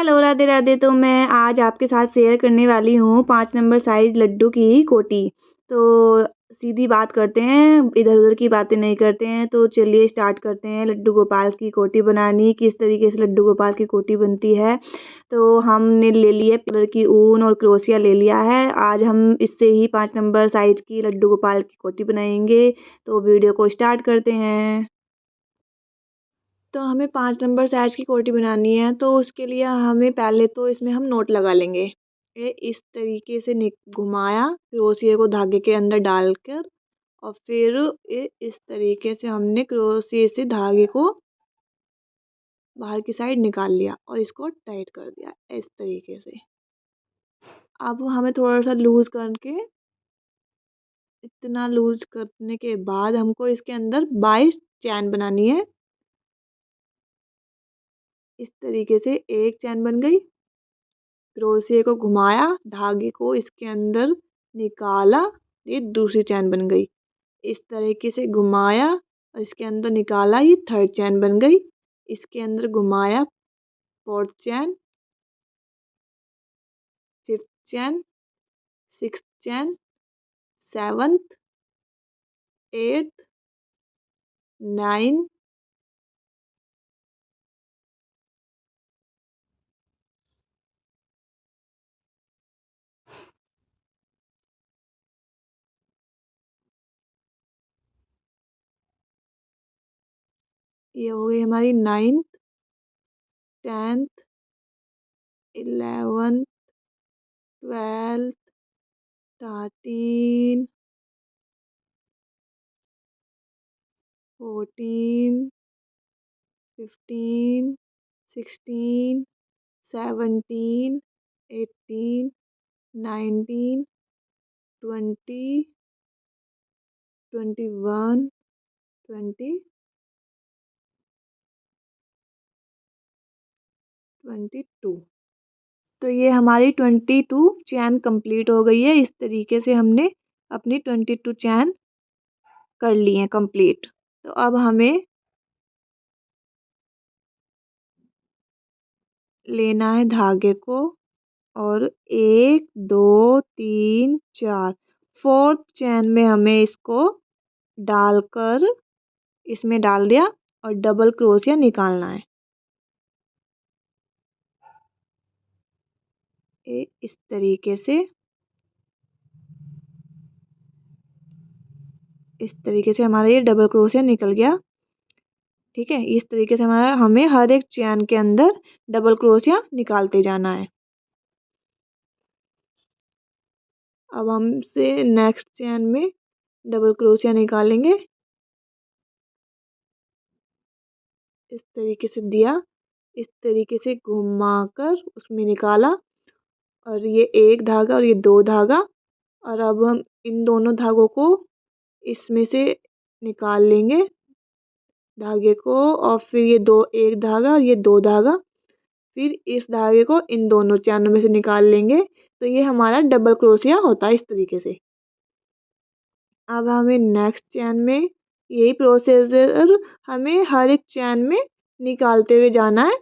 Hello, Radhe Radhe. तो मैं आज आपके साथ शेयर करने वाली हूँ 5 नंबर साइज़ लड्डू की कोटी। तो सीधी बात करते हैं, इधर-उधर की बातें नहीं करते हैं। तो चलिए स्टार्ट करते हैं लड्डू गोपाल की कोटी बनानी, किस तरीके से लड्डू गोपाल की कोटी बनती है। तो हमने ले लिए कलर की ऊन और क्रोशिया ले लिया है। आज हम इससे ही 5 नंबर साइज़ की लड्डू गोपाल की कोटी बनाएँगे। तो वीडियो को स्टार्ट करते हैं। तो हमें 5 नंबर साइज़ की कोटी बनानी है, तो उसके लिए हमें पहले तो इसमें हम नोट लगा लेंगे। ये इस तरीके से घुमाया, क्रोशिया को धागे के अंदर डालकर और फिर ये इस तरीके से हमने क्रोशिया से धागे को बाहर की साइड निकाल लिया और इसको टाइट कर दिया इस तरीके से। अब हमें थोड़ा-सा लूज़ करके इतना लूज़ करने के बाद हमको इसके अंदर 22 चैन बनानी है। इस तरीके से एक चैन बन गई। क्रोशिया को घुमाया, धागे को इसके अंदर निकाला, ये दूसरी चैन बन गई। इस तरीके से घुमाया और इसके अंदर निकाला, ये थर्ड चैन बन गई। इसके अंदर घुमाया, फोर्थ चैन, फिफ्थ चैन, सिक्स्थ चैन, सेवंथ, एट्थ, नाइन, ये हो गई हमारी नाइन्थ, 10th, 11th, 12th, 13, 14, 15, 16, 17, 18, 19, 20, 21, 22। तो ये हमारी 22 चैन कंप्लीट हो गई है। इस तरीके से हमने अपनी 22 चैन कर ली हैं कंप्लीट। तो अब हमें लेना है धागे को और 1, 2, 3, 4 4th चैन में हमें इसको डालकर इसमें डाल दिया और डबल क्रोशिया निकालना है। इस तरीके से हमारा ये डबल क्रोशिया निकल गया। ठीक है, इस तरीके से हमें हर एक चैन के अंदर डबल क्रोशिया निकालते जाना है। अब हमसे नेक्स्ट चैन में डबल क्रोशिया निकालेंगे। इस तरीके से दिया, इस तरीके से घुमाकर उसमें निकाला और ये एक धागा और ये 2 धागा और अब हम इन दोनों धागों को इसमें से निकाल लेंगे धागे को और फिर ये एक धागा और ये 2 धागा, फिर इस धागे को इन दोनों चैनों में से निकाल लेंगे। तो ये हमारा डबल क्रोशिया होता है इस तरीके से। अब हमें नेक्स्ट चैन में यही प्रोसीजर हमें हर एक चैन में निकालते हुए जाना है,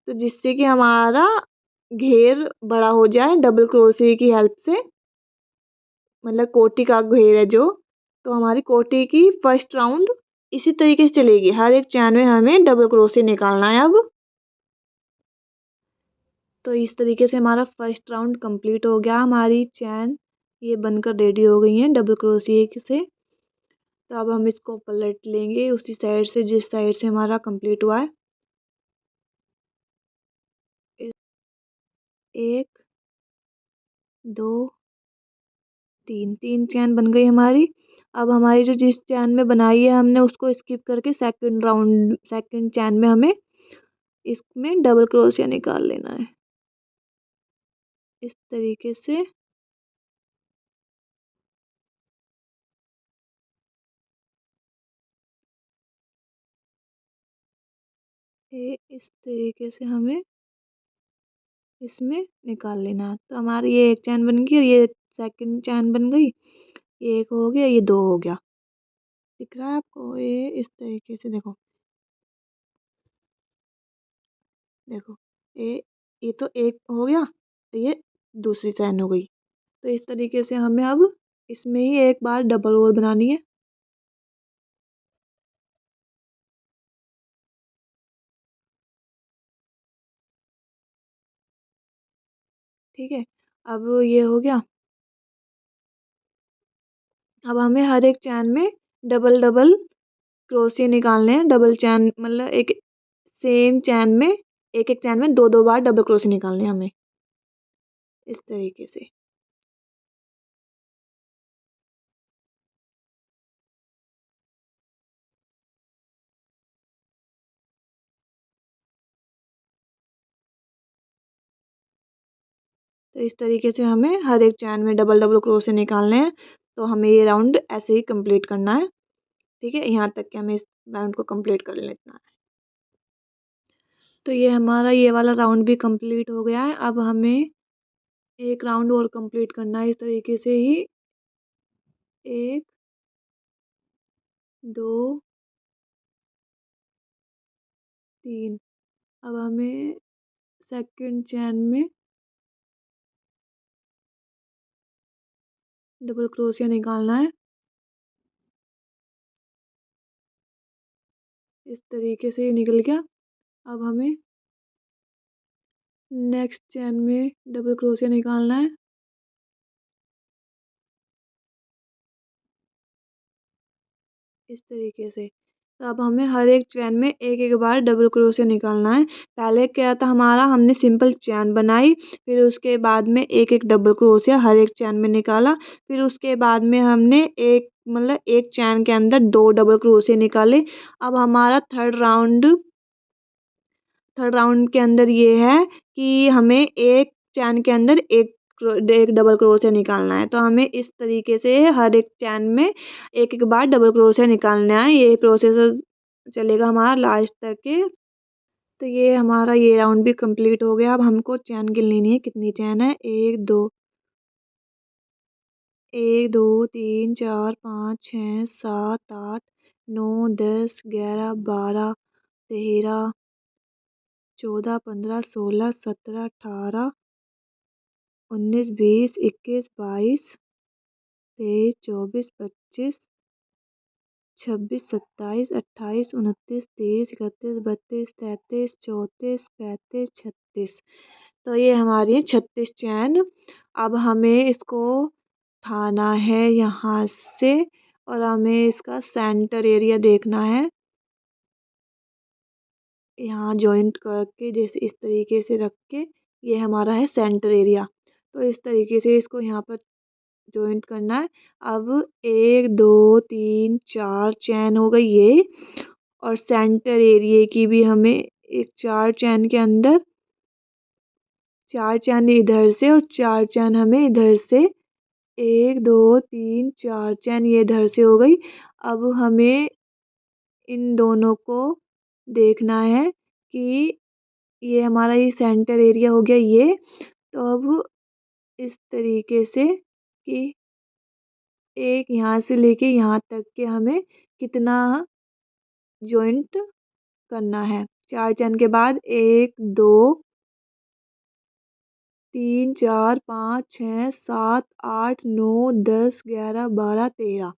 तो जिससे कि हमारा घेर बड़ा हो जाए डबल क्रोशिया की हेल्प से। मतलब कोटी का घेर है जो, तो हमारी कोटी की फर्स्ट राउंड इसी तरीके से चलेगी। हर एक चैन में हमें डबल क्रोशिया निकालना है अब। तो इस तरीके से हमारा फर्स्ट राउंड कंप्लीट हो गया। हमारी चैन ये बनकर रेडी हो गई है डबल क्रोशिया से। तो अब हम इसको पलट लेंगे उसी साइड से जिस साइड से हमारा कंप्लीट हुआ है। एक, दो, तीन चैन बन गई हमारी। अब हमारी जो जिस चैन में बनाई है हमने उसको स्किप करके सेकंड चैन में हमें इसमें डबल क्रोशिया निकाल लेना है इस तरीके से। इस तरीके से हमें इसमें निकाल लेना। तो हमारी ये एक चैन बन गई और ये सेकंड चैन बन गई। ये एक हो गया, ये 2 हो गया। दिख रहा है आपको? ये इस तरीके से देखो, देखो ए ये तो एक हो गया, ये दूसरी चैन हो गई। तो इस तरीके से हमें अब इसमें ही एक बार डबल और बनानी है। ठीक है, अब ये हो गया। अब हमें हर एक चैन में डबल डबल क्रोशिया निकालने हैं। डबल चैन मतलब एक सेम चैन में, एक एक चैन में दो दो बार डबल क्रोशिया निकालने हैं हमें, इस तरीके से। तो इस तरीके से हमें हर एक चैन में डबल डबल क्रोशिया निकालने हैं। तो हमें ये राउंड ऐसे ही कंप्लीट करना है। ठीक है, यहाँ तक कि हमें इस राउंड को कंप्लीट कर लेना है। तो ये हमारा ये वाला राउंड भी कंप्लीट हो गया है। अब हमें एक राउंड और कंप्लीट करना है इस तरीके से ही। एक, दो, तीन। अब हमें सेकंड चैन में डबल क्रोशिया निकालना है, इस तरीके से ये निकल गया। अब हमें नेक्स्ट चैन में डबल क्रोशिया निकालना है, इस तरीके से। तो अब हमें हर एक चैन में एक एक बार डबल क्रोशिया निकालना है। पहले क्या था हमारा, हमने सिंपल चैन बनाई, फिर उसके बाद में एक एक डबल क्रोशिया हर एक चैन में निकाला। फिर उसके बाद में हमने एक मतलब एक चैन के अंदर दो डबल क्रोशिया निकाले। अब हमारा थर्ड राउंड के अंदर ये है कि हमें एक चैन के अंदर एक डबल क्रोशिया निकालना है। तो हमें इस तरीके से हर एक चैन में एक एक बार डबल क्रोशिया निकालना है। ये प्रोसेस चलेगा हमारा लास्ट तक के। तो ये हमारा ये राउंड भी कंप्लीट हो गया। अब हमको चैन गिन लेनी है, कितनी चैन है। एक दो तीन चार पाँच छः सात आठ नौ 10 11 12 13 14 15 16 17 18 19 20 21 22 23 24 25 26 27 28 29 30 31 32 33 34 35 36। तो ये हमारी है 36 चैन। अब हमें इसको उठाना है यहाँ से, और हमें इसका सेंटर एरिया देखना है। यहाँ जॉइंट करके जैसे इस तरीके से रख के, ये हमारा है सेंटर एरिया। तो इस तरीके से इसको यहाँ पर जॉइंट करना है। अब एक दो तीन चार चैन हो गई ये, और सेंटर एरिया की भी हमें एक चार चैन के अंदर, चार चैन इधर से और चार चैन हमें इधर से, एक दो तीन चार चैन ये इधर से हो गई। अब हमें इन दोनों को देखना है कि ये हमारा ये सेंटर एरिया हो गया ये। तो अब इस तरीके से कि एक यहाँ से लेके यहाँ तक के हमें कितना जॉइंट करना है। चार चैन के बाद एक दो तीन चार पाँच छः सात आठ नौ 10 11 12 13।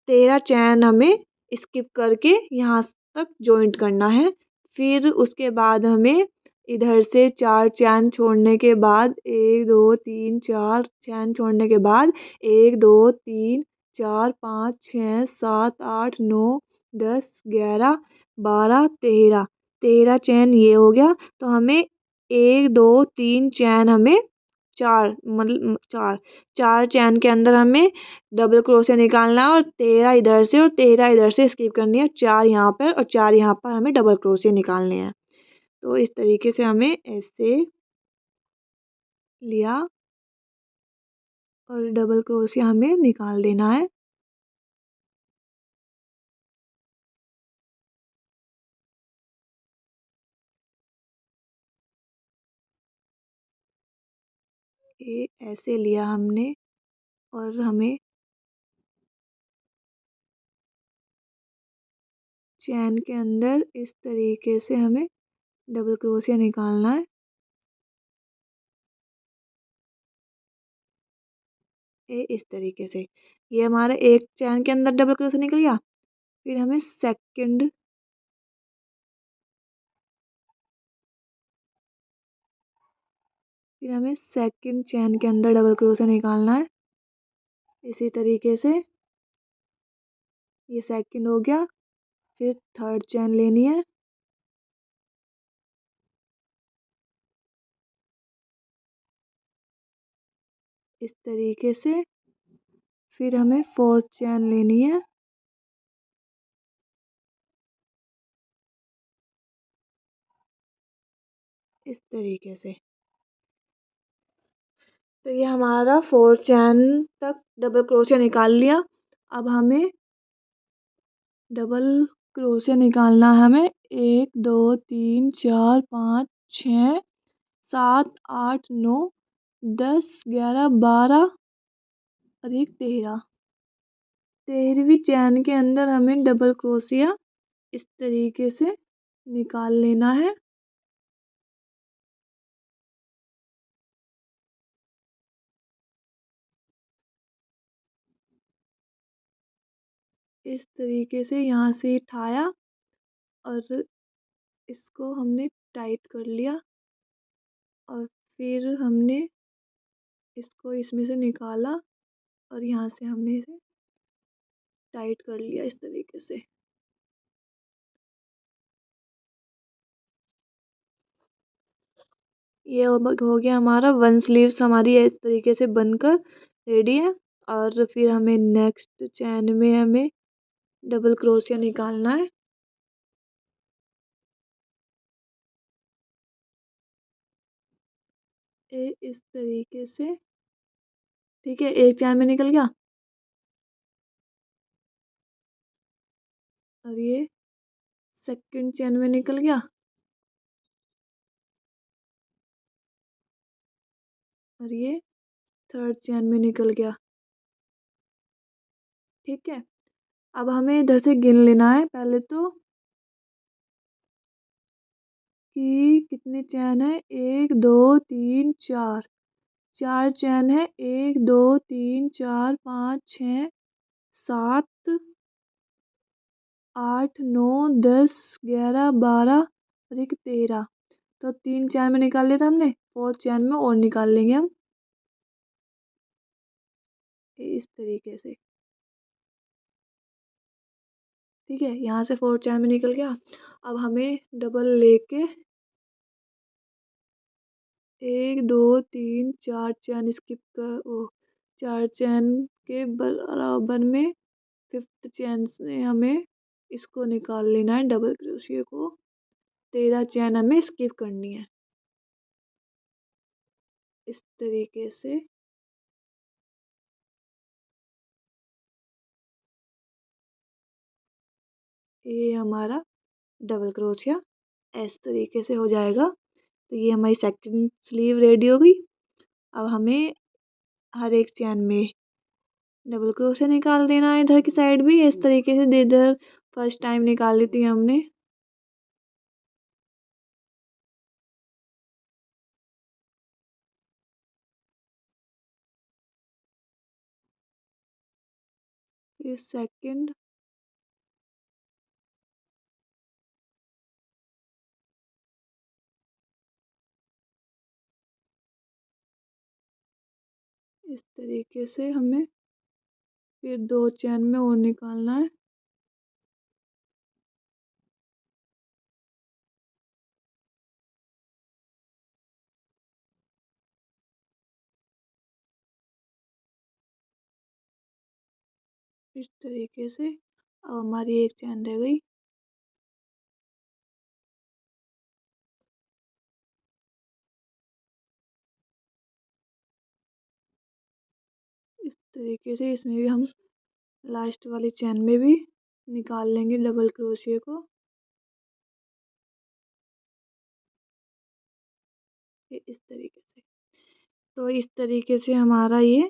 13 चैन हमें स्किप करके यहाँ तक जॉइंट करना है। फिर उसके बाद हमें इधर से चार चैन छोड़ने के बाद, एक दो तीन चार चैन छोड़ने के बाद एक दो तीन चार पाँच छः सात आठ नौ 10 11 12 13। 13 चैन ये हो गया। तो हमें एक दो तीन चैन हमें चार मतलब चार चैन के अंदर हमें डबल क्रोशिया निकालना है, और 13 इधर से और 13 इधर से स्किप करनी है। चार यहाँ पर और चार यहाँ पर हमें डबल क्रोशिया निकालने हैं। तो इस तरीके से हमें ऐसे लिया और डबल क्रोशिया हमें निकाल देना है। ये ऐसे लिया हमने, और हमें चैन के अंदर इस तरीके से हमें डबल क्रोशिया निकालना है। इस तरीके से ये हमारा एक चैन के अंदर डबल क्रोशे निकल गया। फिर हमें सेकंड चैन के अंदर डबल क्रोशे निकालना है। इसी तरीके से ये सेकंड हो गया। फिर थर्ड चैन लेनी है। इस तरीके से फिर हमें फोर्थ चैन लेनी है। इस तरीके से तो ये हमारा फोर्थ चैन तक डबल क्रोशिया निकाल लिया। अब हमें डबल क्रोशिया निकालना है। हमें 1 2 3 4 5 6 7 8 9 10 11 12 और एक 13। 13वीं चैन के अंदर हमें डबल क्रोशिया इस तरीके से निकाल लेना है। इस तरीके से यहाँ से उठाया और इसको हमने टाइट कर लिया और फिर हमने इसको इसमें से निकाला और यहाँ से हमने इसे टाइट कर लिया इस तरीके से। ये हो गया हमारा वन स्लीव्स हमारी इस तरीके से बनकर रेडी है। और फिर हमें नेक्स्ट चैन में हमें डबल क्रोशिया निकालना है। इस तरीके से ठीक है। एक चैन में निकल गया और ये सेकंड चैन में निकल गया और ये थर्ड चैन में निकल गया। ठीक है। अब हमें इधर से गिन लेना है पहले तो कि कितने चैन है। 1 2 3 4 4 चैन है। 1 2 3 4 5 6 7 8 9 10 11 12 और एक 13। तो 3 चैन में निकाल लिया था हमने। फोर्थ चैन में और निकाल लेंगे हम इस तरीके से। ठीक है। यहाँ से फोर्थ चैन में निकल गया। अब हमें डबल लेके 1 2 3 4 चैन स्किप कर वो 4 चैन के बराबर में फिफ्थ चैन से हमें इसको निकाल लेना है डबल क्रोशिया को। 13 चैन हमें स्किप करनी है इस तरीके से। ये हमारा डबल क्रोशिया इस तरीके से हो जाएगा। तो ये हमारी सेकंड स्लीव रेडी हो गई। अब हमें हर एक चैन में डबल क्रोशिया निकाल देना है। इधर की साइड भी इस तरीके से इधर फर्स्ट टाइम निकाल ली थी हमने। फिर सेकंड इस तरीके से हमें फिर 2 चैन में और निकालना है। इस तरीके से अब हमारी एक चैन रह गई। इस तरीके से इसमें भी हम लास्ट वाली चैन में भी निकाल लेंगे डबल क्रोशिया को इस तरीके से। तो इस तरीके से हमारा ये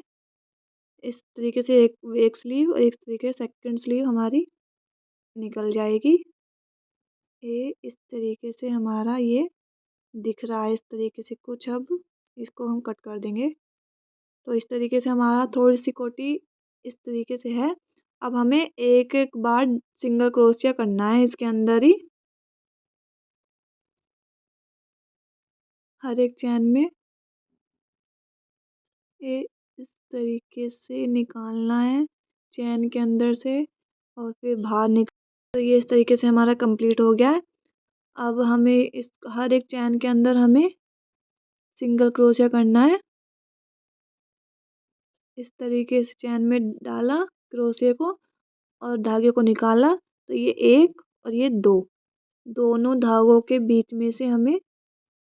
इस तरीके से एक एक स्लीव और एक तरीके से सेकंड स्लीव हमारी निकल जाएगी। ये इस तरीके से हमारा ये दिख रहा है इस तरीके से कुछ। अब इसको हम कट कर देंगे। तो इस तरीके से हमारा थोड़ी सी कोटी इस तरीके से है। अब हमें एक एक बार सिंगल क्रोशिया करना है इसके अंदर ही, हर एक चैन में ये इस तरीके से निकालना है चैन के अंदर से और फिर बाहर निकाल। तो ये इस तरीके से हमारा कंप्लीट हो गया है। अब हमें इस हर एक चैन के अंदर हमें सिंगल क्रोशिया करना है। इस तरीके से चैन में डाला क्रोशिया को और धागे को निकाला, तो ये एक और ये दो, दोनों धागों के बीच में से हमें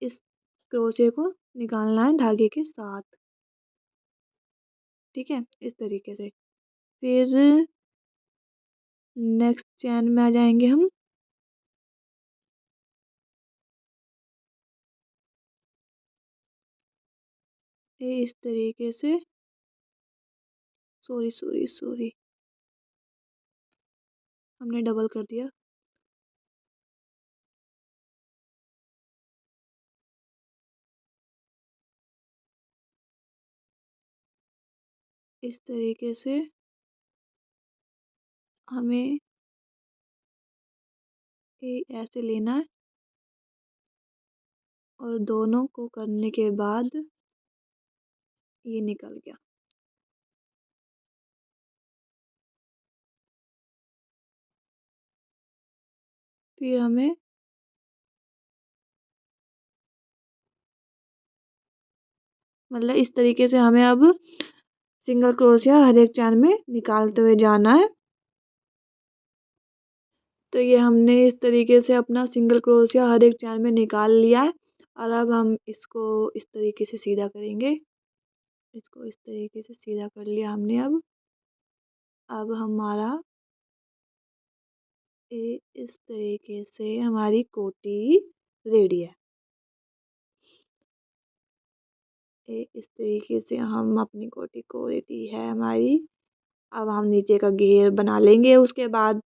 इस क्रोशिया को निकालना है धागे के साथ। ठीक है, इस तरीके से। फिर नेक्स्ट चैन में आ जाएंगे हम। ये इस तरीके से, सॉरी सॉरी सॉरी, हमने डबल कर दिया। इस तरीके से हमें ये ऐसे लेना है और दोनों को करने के बाद ये निकल गया। फिर हमें मतलब इस तरीके से हमें अब सिंगल क्रोशिया हर एक चैन में निकालते हुए जाना है। तो ये हमने इस तरीके से अपना सिंगल क्रोशिया हर एक चैन में निकाल लिया है और अब हम इसको इस तरीके से सीधा करेंगे। इसको इस तरीके से सीधा कर लिया हमने। अब हमारा ये इस तरीके से हमारी कोटी रेडी है। ये इस तरीके से हम अपनी कोटी को रेडी है हमारी। अब हम नीचे का घेर बना लेंगे उसके बाद।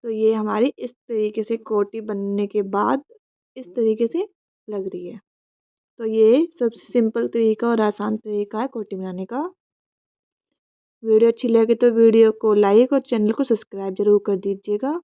तो ये हमारी इस तरीके से कोटी बनने के बाद इस तरीके से लग रही है। तो ये सबसे सिंपल तरीका और आसान तरीका है कोटी बनाने का। वीडियो अच्छी लगे तो वीडियो को लाइक और चैनल को सब्सक्राइब जरूर कर दीजिएगा।